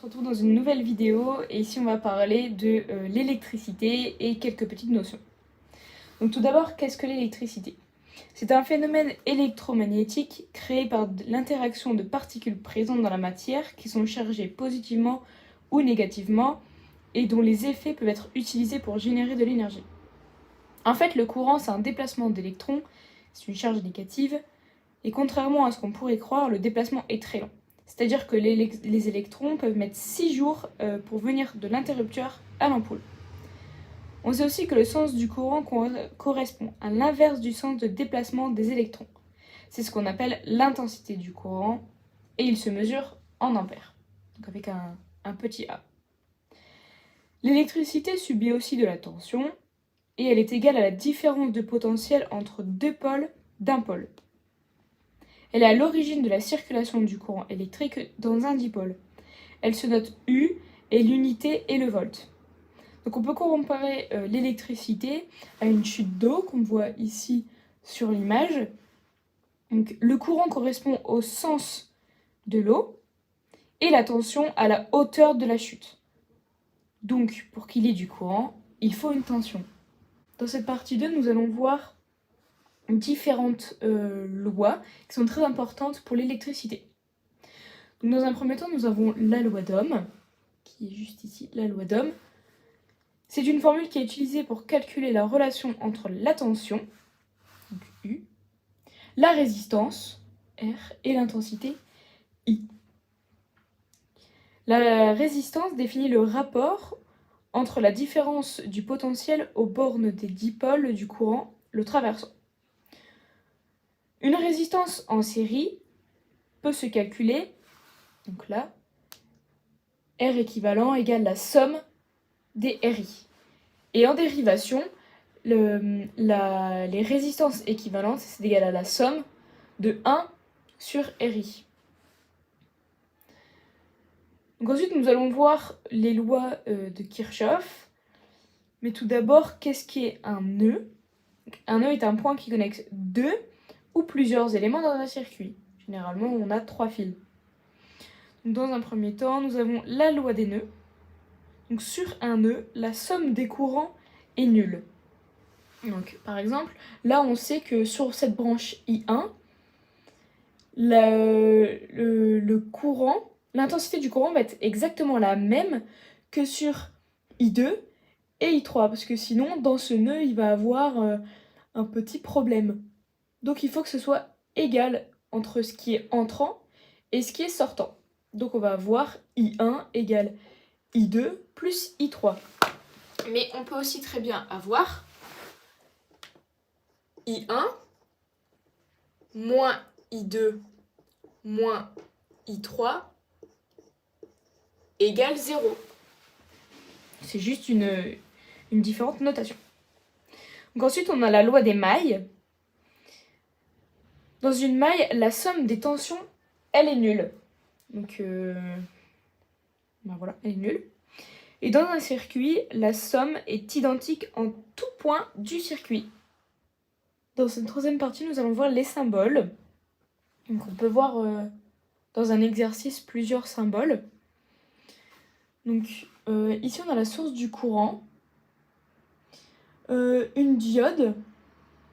se retrouve dans une nouvelle vidéo et ici on va parler de l'électricité et quelques petites notions. Donc tout d'abord, qu'est-ce que l'électricité? C'est un phénomène électromagnétique créé par l'interaction de particules présentes dans la matière qui sont chargées positivement ou négativement et dont les effets peuvent être utilisés pour générer de l'énergie. En fait, le courant, c'est un déplacement d'électrons, c'est une charge négative, et contrairement à ce qu'on pourrait croire, le déplacement est très lent. C'est-à-dire que les électrons peuvent mettre 6 jours pour venir de l'interrupteur à l'ampoule. On sait aussi que le sens du courant correspond à l'inverse du sens de déplacement des électrons. C'est ce qu'on appelle l'intensité du courant, et il se mesure en ampères, donc avec un petit a. L'électricité subit aussi de la tension, et elle est égale à la différence de potentiel entre deux pôles d'un pôle. Elle est à l'origine de la circulation du courant électrique dans un dipôle. Elle se note U et l'unité est le volt. Donc on peut comparer l'électricité à une chute d'eau qu'on voit ici sur l'image. Donc, le courant correspond au sens de l'eau et la tension à la hauteur de la chute. Donc pour qu'il y ait du courant, il faut une tension. Dans cette partie 2, nous allons voir différentes lois qui sont très importantes pour l'électricité. Donc, dans un premier temps, nous avons la loi d'Ohm, qui est juste ici, la loi d'Ohm. C'est une formule qui est utilisée pour calculer la relation entre la tension, donc U, la résistance, R, et l'intensité, I. La résistance définit le rapport entre la différence du potentiel aux bornes des dipôles du courant le traversant. Une résistance en série peut se calculer, donc là, R équivalent égale la somme des RI. Et en dérivation, les résistances équivalentes, c'est égal à la somme de 1 sur RI. Donc ensuite, nous allons voir les lois de Kirchhoff. Mais tout d'abord, qu'est-ce qu'est un nœud? Un nœud est un point qui connecte deux ou plusieurs éléments dans un circuit. Généralement, on a 3 fils. Donc, dans un premier temps, nous avons la loi des nœuds. Donc, sur un nœud, la somme des courants est nulle. Donc, par exemple, là, on sait que sur cette branche I1, le courant, l'intensité du courant va être exactement la même que sur I2 et I3, parce que sinon, dans ce nœud, il va avoir un petit problème. Donc il faut que ce soit égal entre ce qui est entrant et ce qui est sortant. Donc on va avoir I1 égale I2 plus I3. Mais on peut aussi très bien avoir I1 moins I2 moins I3 égale 0. C'est juste une différente notation. Donc ensuite, on a la loi des mailles. Dans une maille, la somme des tensions, elle est nulle. Donc, ben voilà, elle est nulle. Et dans un circuit, la somme est identique en tout point du circuit. Dans cette troisième partie, nous allons voir les symboles. Donc on peut voir dans un exercice plusieurs symboles. Donc ici, on a la source du courant, une diode.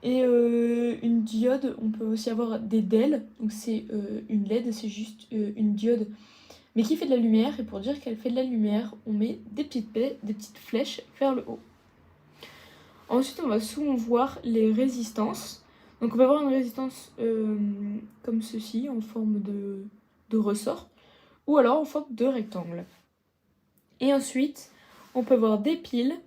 Et une diode, on peut aussi avoir des DEL, donc c'est une LED, c'est juste une diode, mais qui fait de la lumière, et pour dire qu'elle fait de la lumière, on met des petites flèches vers le haut. Ensuite, on va souvent voir les résistances. Donc on va avoir une résistance comme ceci, en forme de ressort, ou alors en forme de rectangle. Et ensuite, on peut voir des piles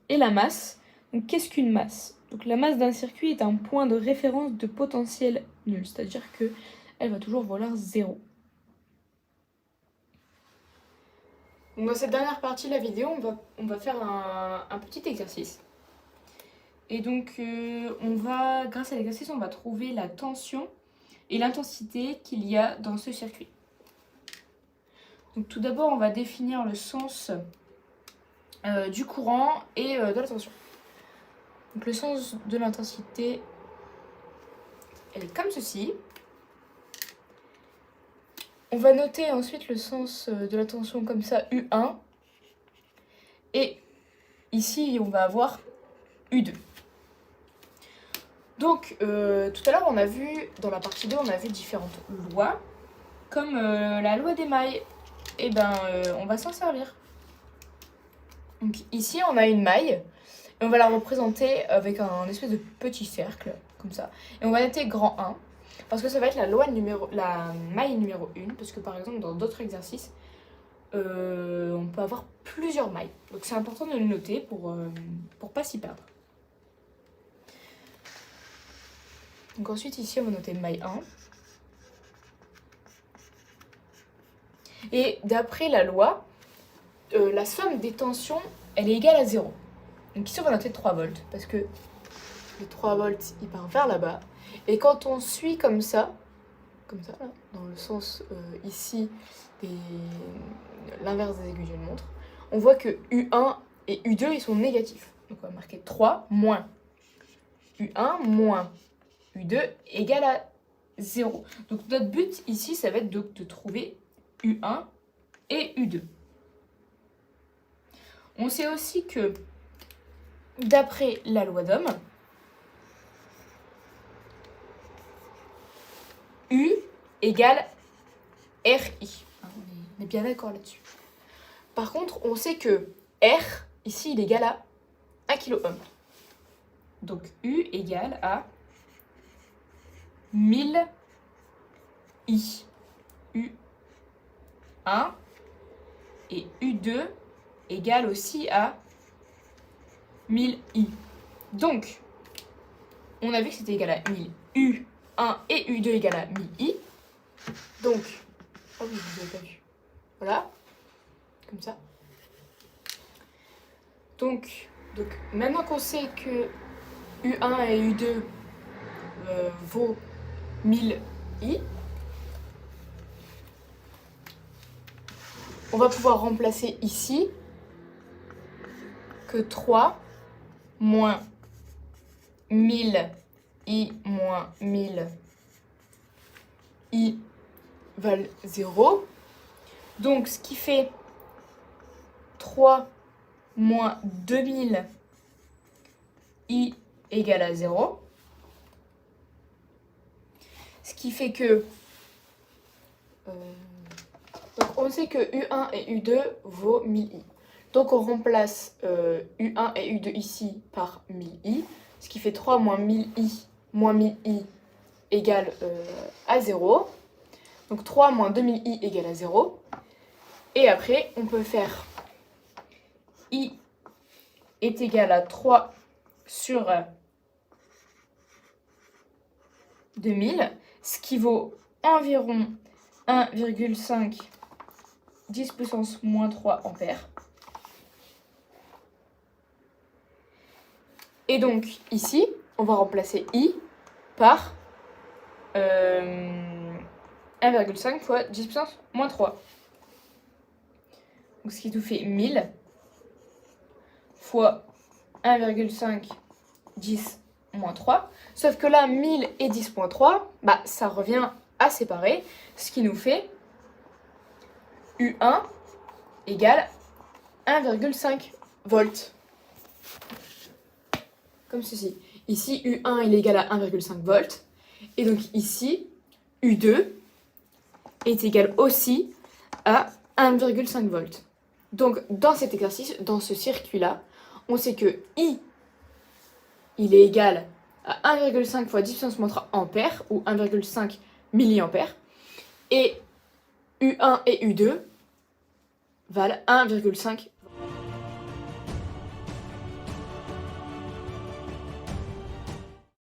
et la masse. Donc qu'est-ce qu'une masse? Donc la masse d'un circuit est un point de référence de potentiel nul, c'est-à-dire qu'elle va toujours valoir 0. Donc dans cette dernière partie de la vidéo, on va faire un petit exercice. Et donc grâce à l'exercice, on va trouver la tension et l'intensité qu'il y a dans ce circuit. Donc tout d'abord, on va définir le sens du courant et de la tension. Donc le sens de l'intensité, elle est comme ceci. On va noter ensuite le sens de la tension comme ça, U1. Et ici, on va avoir U2. Donc, tout à l'heure, on a vu, dans la partie 2, on a vu différentes lois, comme la loi des mailles. Et on va s'en servir. Donc ici, on a une maille, et on va la représenter avec un espèce de petit cercle, comme ça. Et on va noter grand 1, parce que ça va être la maille numéro 1, parce que par exemple, dans d'autres exercices, on peut avoir plusieurs mailles. Donc c'est important de le noter pour pas s'y perdre. Donc ensuite, ici, on va noter maille 1. Et d'après la loi, la somme des tensions, elle est égale à 0. Donc ici, on va noter 3 volts, parce que le 3 volts, il part vers là-bas. Et quand on suit comme ça là, dans le sens ici, l'inverse des aiguilles d'une montre, on voit que U1 et U2, ils sont négatifs. Donc on va marquer 3 moins U1 moins U2 égale à 0. Donc notre but ici, ça va être de trouver U1 et U2. On sait aussi que, d'après la loi d'Ohm, U égale RI. On est bien d'accord là-dessus. Par contre, on sait que R, ici, il est égal à 1 kOhm. Donc U égale à 1000 I. U1 et U2 égale aussi à 1000 I. Donc, on a vu que c'était égal à 1000 U1 et U2 égale à 1000 I. Donc, oh oui, vous n'avez pas vu. Voilà, comme ça. Donc maintenant qu'on sait que U1 et U2 vaut 1000 I, on va pouvoir remplacer ici que 3 moins 1000 I moins 1000 I valent 0. Donc, ce qui fait 3 moins 2000 I égale à 0. Ce qui fait que... donc, on sait que U1 et U2 vaut 1000 I. Donc, on remplace U1 et U2 ici par 1000 I. Ce qui fait 3 moins 1000 I moins 1000 I égale à 0. Donc 3 moins 2000 I égale à 0. Et après, on peut faire I est égal à 3 sur 2000, ce qui vaut environ 1,5 10 puissance moins 3 ampères. Et donc ici, on va remplacer I par 1,5 fois 10 puissance moins 3. Donc ce qui nous fait 1000 fois 1,5 10 moins 3. Sauf que là, 1000 et 10 moins 3, ça revient à séparer. Ce qui nous fait U1 égale 1,5 volts. Comme ceci. Ici, U1 il est égal à 1,5 volts. Et donc ici, U2 est égal aussi à 1,5 volts. Donc dans cet exercice, dans ce circuit-là, on sait que I, il est égal à 1,5 fois 10 puissance moins 3 ampères, ou 1,5 milliampères. Et U1 et U2 valent 1,5